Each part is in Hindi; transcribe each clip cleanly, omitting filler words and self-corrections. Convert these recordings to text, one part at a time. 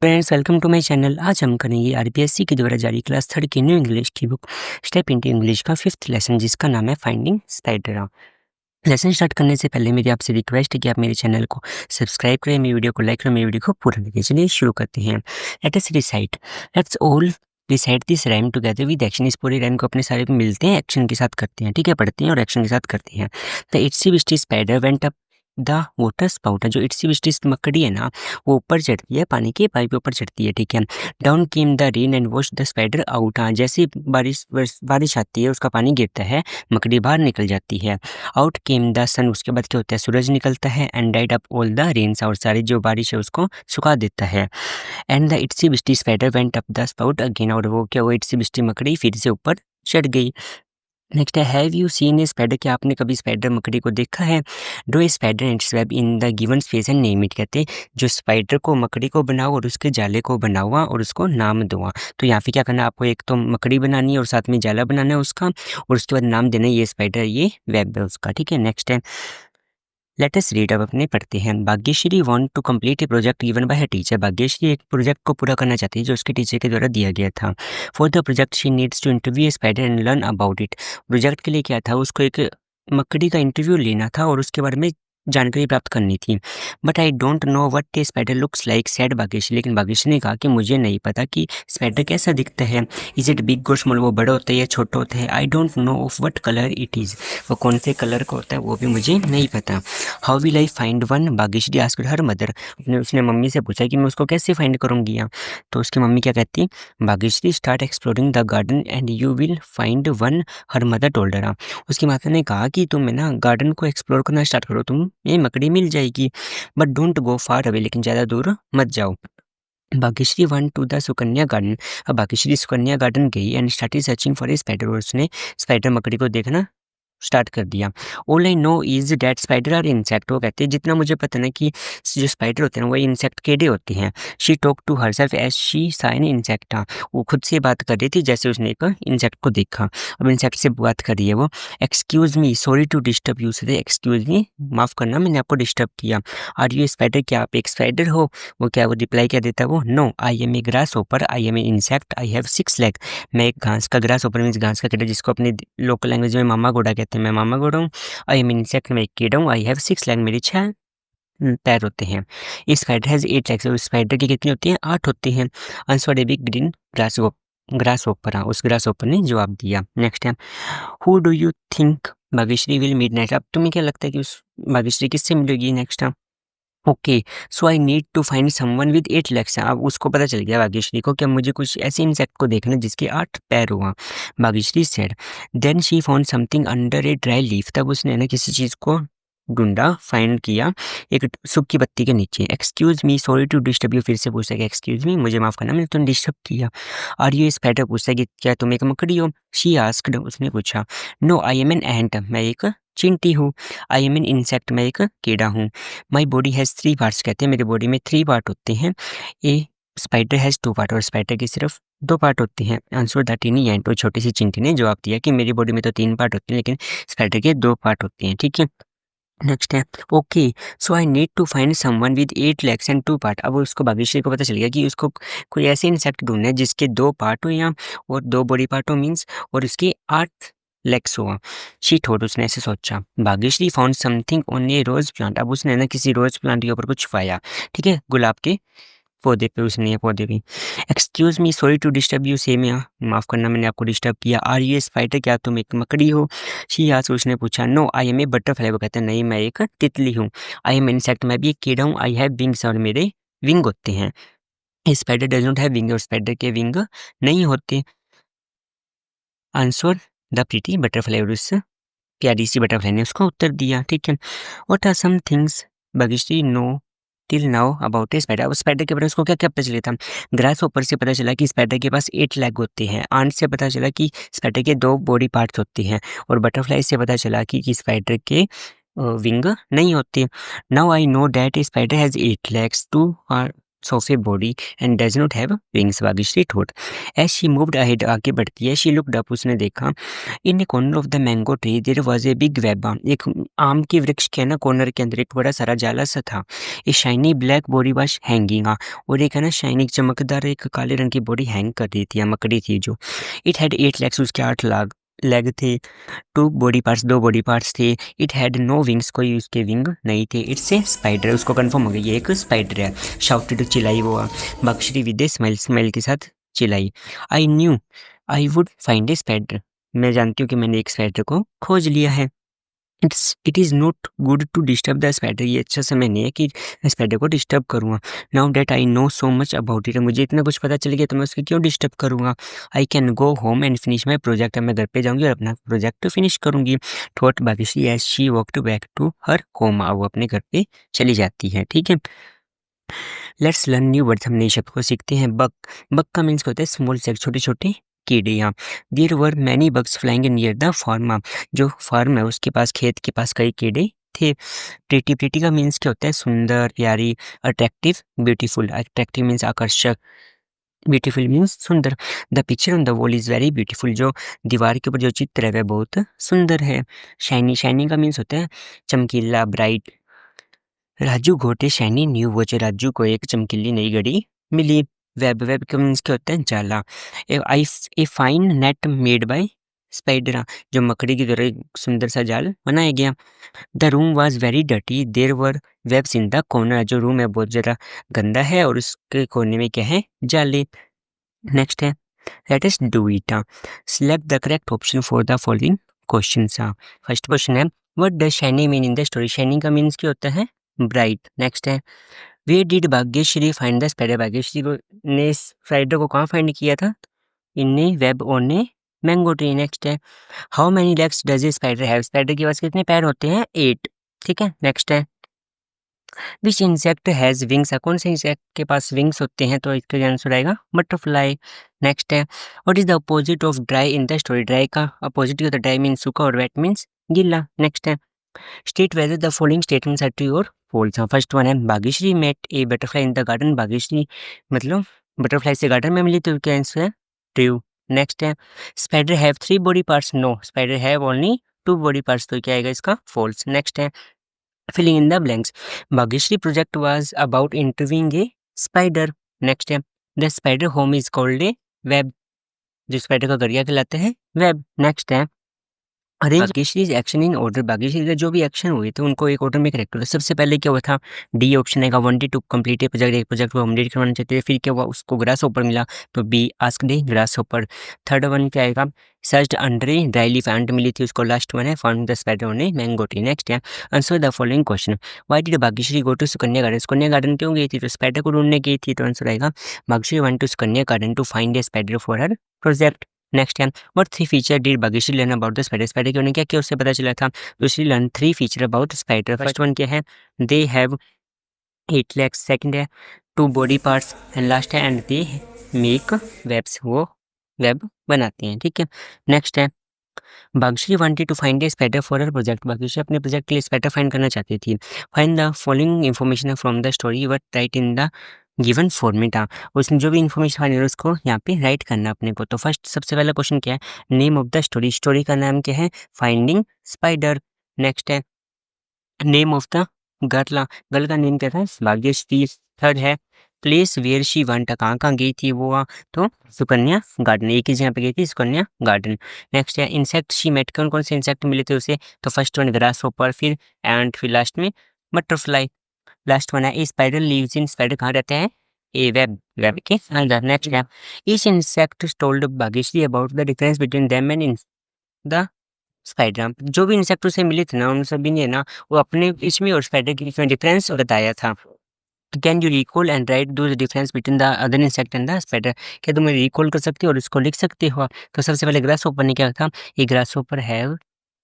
Friends, welcome to my channel. आज हम करेंगे आरपीएससी के द्वारा जारी क्लास 3 की न्यू इंग्लिश की बुक स्टेप इनटू इंग्लिश का 5th लेसन, जिसका नाम है फाइंडिंग स्पाइडर। लेसन स्टार्ट करने से पहले मेरी आपसे रिक्वेस्ट है कि आप मेरे चैनल को सब्सक्राइब करें, मेरी वीडियो को लाइक करें, मेरी वीडियो को पूरा देखें। चलिए शुरू करते हैं। Let's all recite this rhyme together with action. इस पूरे राइम को अपने सारे मिलते हैं, एक्शन के साथ करते हैं। ठीक है, पढ़ते हैं और एक्शन के साथ करते हैं। The itsy bitsy spider went up the water spout. जो इट्सी बिट्सी मकड़ी है ना, वो ऊपर चढ़ती है, पानी के पाइप के ऊपर चढ़ती है। ठीक है। Down came the rain and wash the spider out. हाँ, जैसे बारिश आती है, उसका पानी गिरता है, मकड़ी बाहर निकल जाती है। Out came the sun. उसके बाद क्या होता है, सूरज निकलता है। एंड डाइड अप ऑल द रेन्स। और सारी जो बारिश है उसको सुखा देता है। And the itsy bitsy spider went up the spout again. और वो क्या, वो इट्सी बिट्सी मकड़ी फिर से ऊपर चढ़ गई। नेक्स्ट है, have you seen A spider. क्या आपने कभी स्पाइडर मकड़ी को देखा है। Draw a spider and it's web in the given space and name it. कहते हैं जो स्पाइडर को, मकड़ी को बनाओ और उसके जाले को बनाओ और उसको नाम दो। तो यहाँ पे क्या करना है, आपको एक तो मकड़ी बनानी है और साथ में जाला बनाना है उसका, और उसके बाद नाम देना है ये स्पाइडर, ये वेब है उसका। ठीक है। नेक्स्ट है, लेट अस रीड। अब अपने पढ़ते हैं। Bhagyashree want to complete a project given by her teacher. Bhagyashree एक प्रोजेक्ट को पूरा करना चाहती है जो उसके टीचर के द्वारा दिया गया था। For the project she needs to interview a spider and learn about it. Project के लिए क्या था, उसको एक मकड़ी का इंटरव्यू लेना था और उसके बारे में जानकारी प्राप्त करनी थी। But I don't know what A spider looks like, sad Bhagyashree. लेकिन भाग्यश्री ने कहा कि मुझे नहीं पता कि स्पाइडर कैसा दिखता है। इज इट बिग और स्मॉल, वो बड़ा होता है या छोटा होता है। I don't know of what colour it is, वो कौन से कलर का होता है वो भी मुझे नहीं पता। How will I find one, Bhagyashree asked her mother. उसने मम्मी से पूछा कि मैं उसको कैसे फाइंड करूँगी यहाँ। तो उसकी मम्मी क्या कहती, Bhagyashree start exploring the garden and you will find one, her mother told her. उसकी माता ने कहा कि तुम ना गार्डन को एक्सप्लोर करना स्टार्ट करो, तुम ये मकड़ी मिल जाएगी। But don't go far away, लेकिन ज़्यादा दूर मत जाओ। Bhagyashree went to the Sukanya garden. अब भाग्यश्री सुकन्या गार्डन गई and started searching for a spider. और उसने स्पाइडर मकड़ी को देखना स्टार्ट कर दिया। All I know is that spider are insect. वो कहते हैं जितना मुझे पता ना कि जो स्पाइडर होते हैं वो इंसेक्ट कीड़े होते हैं। She talk to herself as she saw an insect. वो खुद से बात कर रही थी जैसे उसने एक इंसेक्ट को देखा। अब इंसेक्ट से बात कर रही है वो। Excuse me, sorry to disturb you. Say excuse me, माफ़ करना मैंने आपको डिस्टर्ब किया। आर यू स्पाइडर, क्या आप एक स्पाइडर हो। वो क्या, वो रिप्लाई क्या देता है वो, no I am a grasshopper, I am a insect, I have 6 leg. मैं एक घास का, ग्रास ओपर मीन्स घास का कीड़ा, जिसको अपनी लोकल लैंग्वेज में मामा घोड़ा कहते हैं, मैं मामा घोड़ा हूँ। आई एम इंसेक्ट, मैं एक कीड़ा हूँ। आई हैव 6 लेग, मेरी 6 पैर होते हैं। इस स्पाइडर हैज 8 लेग्स। और स्पाइडर की कितनी होती हैं, 8 होती हैं। Answer a big green grasshopper. उस ग्रास ओपर ने जवाब दिया। नेक्स्ट है, who do you think Bhagyashree will meet next. अब तुम्हें क्या लगता है कि उस भाग्यश्री किससे मिलेगी next. Okay, so I need to find someone with 8 legs. अब उसको पता चल गया भाग्यश्री को कि मुझे कुछ ऐसे इंसेक्ट को देखना जिसके 8 पैर हुआ। Bhagyashree said. Then she found something under a dry leaf. तब उसने ना किसी चीज़ को ढूंढा, फाइंड किया एक सूखी पत्ती के नीचे। Excuse me, sorry to disturb you. फिर से पूछता है कि एक्सक्यूज मी, मुझे माफ़ करना मैंने तुम्हें डिस्टर्ब किया। आर यू स्पाइडर, पूछता है कि क्या तुम एक मकड़ी हो। शी आस्क्ड, उसने पूछा। No I am an ant, मैं एक चींटी हूँ। आई एम एन इंसेक्ट, मैं एक कीड़ा हूँ। माई बॉडी हैज़ 3 पार्ट्स, कहते हैं मेरी बॉडी में 3 पार्ट होते हैं। ए स्पाइडर हैज़ 2 पार्ट, और स्पाइडर की सिर्फ 2 पार्ट होते हैं। आंसर द टीनी एंट। छोटी सी चिंटी ने जवाब दिया कि मेरी बॉडी में तो 3 पार्ट होते हैं लेकिन स्पाइडर के 2 पार्ट होते हैं। ठीक है। नेक्स्ट है, okay so I need to find someone with 8 legs and 2 part. अब उसको भाग्यश्री को पता चल गया कि उसको कोई ऐसे इंसेक्ट ढूंढना है जिसके 2 पार्ट हो या और 2 बॉडी पार्ट हो मीन्स, और उसके 8 लेग्स हुआ। शी थॉट, उसने ऐसे सोचा। Bhagyashree found something on a rose plant. अब उसने ना किसी रोज प्लांट के ऊपर कुछ पाया। ठीक है, गुलाब के पौधे पे उसने ये पौधे भी। Excuse me, sorry to disturb you. Same यहाँ, माफ़ करना मैंने आपको डिस्टर्ब किया। आर यू ए स्पाइडर, क्या तुम एक मकड़ी हो। शी आज, उसने पूछा। No I am a butterfly. वो कहते हैं नहीं, मैं एक तितली हूँ। आई एम इंसेक्ट, मैं भी एक कीड़ा हूँ। आई हैव विंग्स, और मेरे विंग होते हैं। Spider does not have wing, और स्पाइडर के विंग नहीं होते। आंसर द प्रीटी बटरफ्लाई, और उस प्यारी सी बटरफ्लाई ने उसको उत्तर दिया। ठीक है। What are some things Bhagyashree know till now about a spider. अब स्पाइडर के बारे में उसको क्या क्या पता चला था। ग्रास ऊपर से पता चला कि स्पाइडर के पास 8 लेग होते हैं। आंट से पता चला कि स्पाइडर के 2 बॉडी पार्ट्स होते हैं। और बटरफ्लाई से पता चला कि स्पाइडर के विंग नहीं होते। Now I know that a spider has 8 legs, 2 of a body and does not have wings, Bhagyashree thought. As she moved ahead, आगे बढ़ती है, शी लुक्ड अप, उसने देखा, in a corner of the mango tree there was a big web, एक आम के वृक्ष के ना कॉर्नर के अंदर एक बड़ा सारा जाला सा था। A shiny black body was hanging, और एक है ना शाइनी चमकदार एक काले रंग की बॉडी हैंग कर रही थी या मकड़ी थी जो। इट हैड 8 लेग्स, उसके 8 लेग थे। 2 बॉडी पार्ट्स, 2 बॉडी पार्ट्स थे। इट हैड नो विंग्स, कोई उसके विंग नहीं थे। इट्स ए स्पाइडर, उसको कंफर्म हो गया ये एक स्पाइडर है। शाउटेड, चिल्लाई वो, Bhagyashree with a smile, smile के साथ चिल्लाई। I knew I would find a spider, मैं जानती हूँ कि मैंने एक स्पाइडर को खोज लिया है। It is not good to disturb the spider, ये अच्छा समय नहीं है कि स्पाइडर को डिस्टर्ब करूँगा। Now that I know so much about it, मुझे इतना कुछ पता चल गया तो मैं उसको क्यों डिस्टर्ब करूँगा। I can go home and finish my project, मैं घर पे जाऊँगी और अपना प्रोजेक्ट फिनिश करूँगी। Thought Bhagyashree as she walked back to her home, वो अपने घर पे चली जाती है। ठीक है, लेट्स लर्न न्यू वर्ड्स, हम नए शब्द को सीखते हैं। बग, बग का मीन्स होता है स्मॉल सेक, छोटे छोटे कीड़े। यहाँ there were many bugs flying near the farm, जो फार्म है उसके पास, खेत के पास कई कीड़े थे। प्रीटी, प्रीटी का मीन्स क्या होता है सुंदर, प्यारी। अट्रैक्टिव, ब्यूटीफुल, अट्रैक्टिव मीन्स आकर्षक, ब्यूटीफुल मीन्स सुंदर। The picture on the wall is very beautiful, जो दीवार के ऊपर जो चित्र है वह बहुत सुंदर है। शाइनी, शाइनी का मीन्स होता है चमकीला, ब्राइट। राजू गोट ए शाइनी न्यू वॉच, राजू को एक चमकीली नई घड़ी मिली। वेब, वेब का मीन्स क्या होता है जाला। A fine net made by spider, जो मकड़ी की तरह एक सुंदर सा जाल बनाया गया। The room was very dirty, there were webs in the corner, जो रूम है बहुत ज़्यादा गंदा है और उसके कोने में क्या है, जाले। नेक्स्ट है let us do it, select the correct option for the following questions. First question है what does shiny mean in the story, shiny का मीन्स क्या होता है ब्राइट। नेक्स्ट है where did Bhagyashree find the spider, Bhagyashree को ने स्पाइडर को कहाँ फाइंड किया था, in a web on a mango tree. Next है how many legs does a spider have, spider के पास कितने पैर होते हैं, 8। ठीक है, नेक्स्ट है विच इंसेक्ट हैज़ विंग्स, कौन से इंसेक्ट के पास विंग्स होते हैं, तो इसका आंसर आएगा बटरफ्लाई। नेक्स्ट है what is the opposite of dry in the story, dry का अपोजिट होता है, ड्राई मीन्स सूखा और वेट मीन्स गीला। नेक्स्ट है state whether the following statements are true और फॉल्स। फर्स्ट वन है Bhagyashree met a butterfly in the garden, Bhagyashree मतलब बटरफ्लाई से गार्डन में मिली, तो क्या आंसर है ट्रू। नेक्स्ट है spider have 3 body parts, no spider have only 2 body parts, तो क्या आएगा इसका फॉल्स। नेक्स्ट है filling in the blanks, Bhagyashree project was about interviewing a spider. Next है the spider home is called a web, जो स्पाइडर का घरिया कहलाते हैं वेब। नेक्स्ट है arrange Bhagyashree's action in order, Bhagyashree के जो भी एक्शन हुए थे उनको एक ऑर्डर में करेक्ट करो। सबसे पहले क्या हुआ था, डी ऑप्शन आएगा, wanted to complete a project, एक प्रोजेक्ट को कंप्लीट करवाना चाहते थे। फिर क्या हुआ, उसको ग्रास ऊपर मिला, तो be asked a grasshopper. Third one क्या आएगा, searched under a dry leaf, and मिली थी उसको। लास्ट वन है found the spider on a mango tree. Next है answer the following question, why did Bhagyashree go to Sukanya garden, Sukanya garden क्यों गई थी, तो स्पाइडर को ढूंढने गई थी, तो आंसर आएगा Bhagyashree went to Sukanya garden to find a spider for her project. Next है what 3 feature did Bhagyashree learn about the spider, spider के उन्हें क्या क्या उससे पता चला था। दूसरी learn 3 feature about spider, first one क्या है दे हैव 8 लेग्स, सेकंड है 2 बॉडी पार्ट्स, एंड लास्ट है एंड दे मेक वेब्स, वो वेब बनाते हैं। ठीक है, नेक्स्ट है Bhagyashree wanted to find a spider for her project, Bhagyashree अपने प्रोजेक्ट के लिए स्पाइडर फाइंड करना चाहती थी। Find the following information from the story but write in the given format, उसने जो भी इन्फॉर्मेशन फाइंड उसको यहाँ पे राइट करना अपने को। तो फर्स्ट सबसे पहला क्वेश्चन क्या है, name of the story, story का नाम क्या है फाइंडिंग स्पाइडर। नेक्स्ट है name of the girl, girl का नेम क्या था भाग्यश्री। थर्ड है प्लेस वेयर शी वंट, कहाँ कहाँ गई थी वो, तो सुकन्या गार्डन, एक ही जगह पे गई थी सुकन्या गार्डन। नेक्स्ट है इंसेक्ट शी मेट, कौन कौन से इंसेक्ट मिले थे उसे, तो फर्स्ट वन ग्रास होपर, फिर एंड, फिर लास्ट में बटरफ्लाई। लास्ट वन है ए स्पाइडर लिव्स इन, स्पाइडर कहाँ रहते हैं ए वेब, वेब के अंदर। नेक्स्ट है each insect told Bhagyashree about the difference between them and in the spider, जो भी इंसेक्ट उसे मिले थे ना उन सभी ने ना वो अपने इसमें और स्पाइडर के बीच में डिफरेंस बताया था। Can you recall and write दो difference between the other insect and the spider, क्या तुम रिकॉल कर सकते हो और इसको लिख सकते हो। तो सबसे पहले ग्रास होपर ने क्या था, ये ग्रास होपर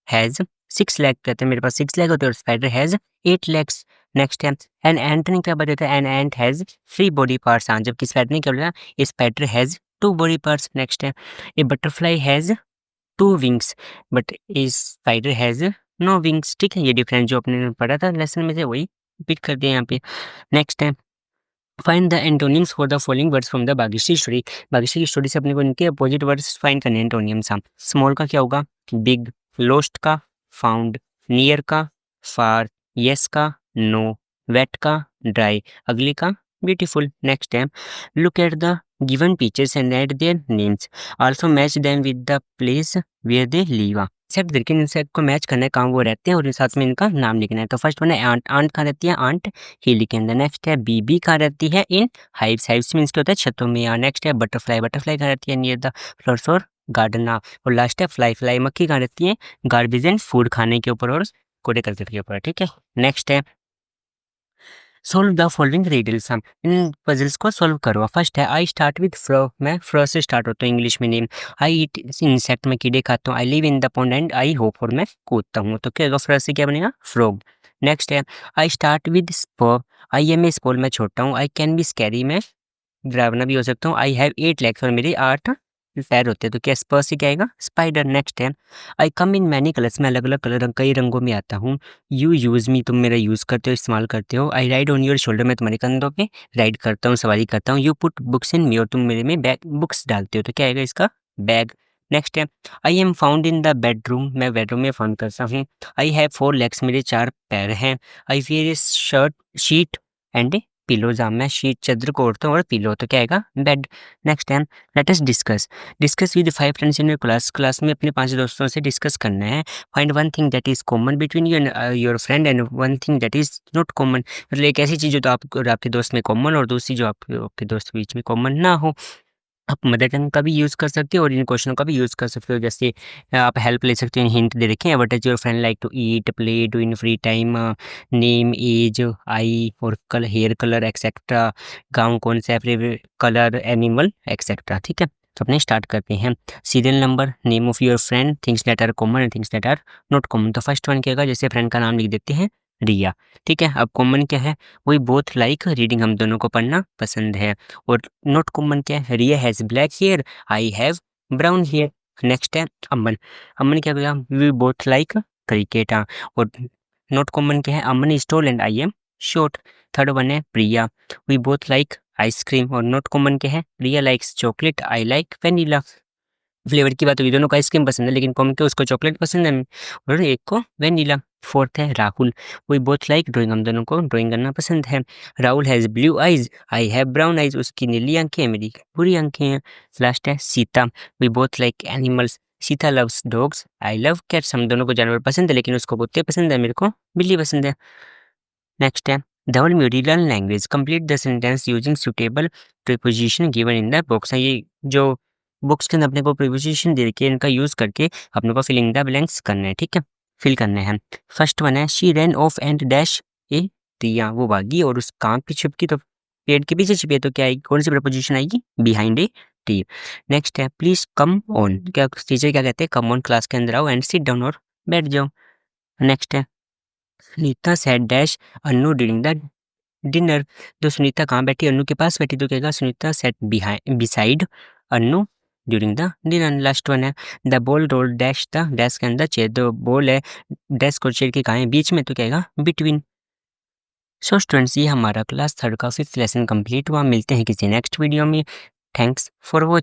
हैज 6 लेग, कहते हैं मेरे पास 6 लेग होते हैं और स्पाइडर हैज 8 लेग्स। नेक्स्ट है एन एंट ने क्या बताया था, an ant has 3 body parts, जबकि स्पाइडर ने क्या बोला, a spider has 2 body parts. Next है a butterfly has 2 wings but a spider has no wings. ठीक है, ये डिफरेंस जो अपने पढ़ा था लेसन में से वही रिपीट कर दिया यहाँ पे। नेक्स्ट है find the antonyms for the following words from the Bhagyashree story. Bhagyashree की स्टोरी से अपने को इनके अपोजिट वर्ड्स फाइंड करने एंटोनिम्स हम। स्मॉल का क्या होगा? बिग। लोस्ट का? फाउंड। नियर का? फार। यस का? नो। वेट का? ड्राई। अगली का? ब्यूटीफुल। नेक्स्ट है, look at the given pictures and add their names, also match them with the place where they live. Set करके इनसे को मैच करना है कहाँ वो रहते हैं और साथ में इनका नाम लिखना है। तो फर्स्ट वन है आंट। आंट कहाँ रहती है? आंट हिल के अंदर। नेक्स्ट है बीबी कहाँ रहती है? इन हाइव्स। हाइव्स मीन्स क्या होता है? छतों में। नेक्स्ट है बटरफ्लाई। बटरफ्लाई कहाँ रहती है? नियर द फ्लावर्स और गार्डन। और लास्ट है फ्लाई। फ्लाई मक्खी कहाँ रहती है? गार्बेज एंड फूड खाने के ऊपर और कूड़े करकट के ऊपर। ठीक है, नेक्स्ट है सोल्व द फॉलोइंग रिडल्स। हम इन पजल्स को सोल्व करो। फर्स्ट है आई स्टार्ट विद फ्रो। मैं फ्रो से स्टार्ट होता हूँ इंग्लिश में नेम। आई ईट इंसेक्ट, में कीड़े खाता हूँ। I live in the pond and I hope, और मैं कूदता हूँ। तो क्या होगा? फ्रो से क्या बनेगा? फ्रॉग। नेक्स्ट है I start with spawn. I am a spawn, मैं छोटा हूँ। आई कैन बी स्कैरी, मैं डरावना भी हो सकता हूँ। आई हैव 8 लेग्स, और मेरे 8 पैर होते हैं। तो क्या स्पर्श से क्या आएगा? स्पाइडर। नेक्स्ट है आई कम इन मैनी कलर्स, मैं अलग अलग कलर कई रंगों में आता हूँ। यू यूज़ मी, तुम मेरा यूज़ करते हो, इस्तेमाल करते हो। I ride on your shoulder, मैं तुम्हारे कंधों पे राइड करता हूँ, सवारी करता हूँ। यू पुट बुक्स इन मी, और तुम मेरे में बैग बुक्स डालते हो। तो क्या आएगा इसका? बैग। नेक्स्ट है I am found in the bedroom, मैं बेडरूम में फाउंड करता हूँ। आई हैव 4 लेग्स, मेरे 4 पैर हैं। I wear a shirt sheet and pillow, जहाँ मैं शीट चादर को ओढ़ता हूँ और पिलो। तो क्या आएगा? बेड। नेक्स्ट है let us discuss. Discuss with 5 friends in your class. Class में अपने 5 दोस्तों से डिस्कस करना है। Find one thing that is common between you and your friend and one thing that is not common. मतलब एक ऐसी चीज़ जो तो आप और आपके दोस्त में कॉमन, और दूसरी जो आपके दोस्त के बीच में कॉमन ना हो। आप मदर टंग का भी यूज़ कर सकते हो और इन क्वेश्चनों का भी यूज़ कर सकते हो। जैसे आप हेल्प ले सकते हो, हिंट दे रखे हैं। What is your friend like to eat, play, do in free time, name, age, eye और कलर, हेयर कलर एक्सेट्रा, गाँव कौन सा है, फेवरेट कलर, एनिमल एक्सेट्रा। ठीक है, तो अपने स्टार्ट करते हैं। Serial number, name of your friend, things that are common and things that are not common. तो फर्स्ट वन क्या होगा? जैसे फ्रेंड का नाम लिख देते हैं रिया। ठीक है, अब कॉमन क्या है? वही बोथ लाइक रीडिंग, हम दोनों को पढ़ना पसंद है। और नॉट कॉमन क्या है? Riya has black hair, I have brown hair. Next है अमन। अमन क्या होगा? We both like cricket. और नॉट कॉमन क्या है? Aman is tall and I am short. Third one है Priya. We both like ice cream. और नॉट कॉमन क्या है? Priya likes chocolate, I like vanilla. Flavour की बात हुई, दोनों को आइसक्रीम पसंद है, लेकिन कॉमन क्या? उसको चॉकलेट पसंद है और एक को वेनिला। फोर्थ है Rahul. We both like drawing, हम दोनों को ड्राइंग करना पसंद है। Rahul has blue eyes, I have brown eyes, उसकी नीली आंखें हैं, मेरी भूरी आंखें हैं। लास्ट है Sita. We both like animals, Sita loves dogs, I love cats, हम दोनों को जानवर पसंद है, लेकिन उसको कुत्ते पसंद है, मेरे को बिल्ली पसंद है। नेक्स्ट है double medial language, complete the sentence using suitable preposition given in the box. ये जो बुक्स के अंदर अपने को प्रीपोजिशन दे के इनका यूज करके अपने को फिलिंग द ब्लैंक्स करना है। ठीक है, फिल करने हैं। फर्स्ट वन है she ran off and dash a टिया, वो भागी और उस कांप की छिपकी, तो पेड़ के पीछे छिपी है, तो क्या आएगी? कौन सी प्रपोजिशन आएगी? Behind A T. नेक्स्ट है प्लीज कम ऑन, क्या टीचर क्या कहते हैं? कम ऑन, क्लास के अंदर आओ एंड सिट डाउन, और बैठ जाओ। नेक्स्ट है Sunita said dash Annu during the dinner, तो सुनीता कहाँ बैठी? अन्नू के पास बैठी, तो कहेगा Sunita sat beside Annu during the dinner. Last one है the ball roll dash the dash के अंदर चेयर, तो बॉल है डेस्क और चेयर के कहाँ है? बीच में, तो कहेगा बिटवीन। सो स्टूडेंट्स, ये हमारा क्लास थर्ड का 5th लेसन कंप्लीट हुआ। मिलते हैं किसी नेक्स्ट वीडियो में। Thanks for watching.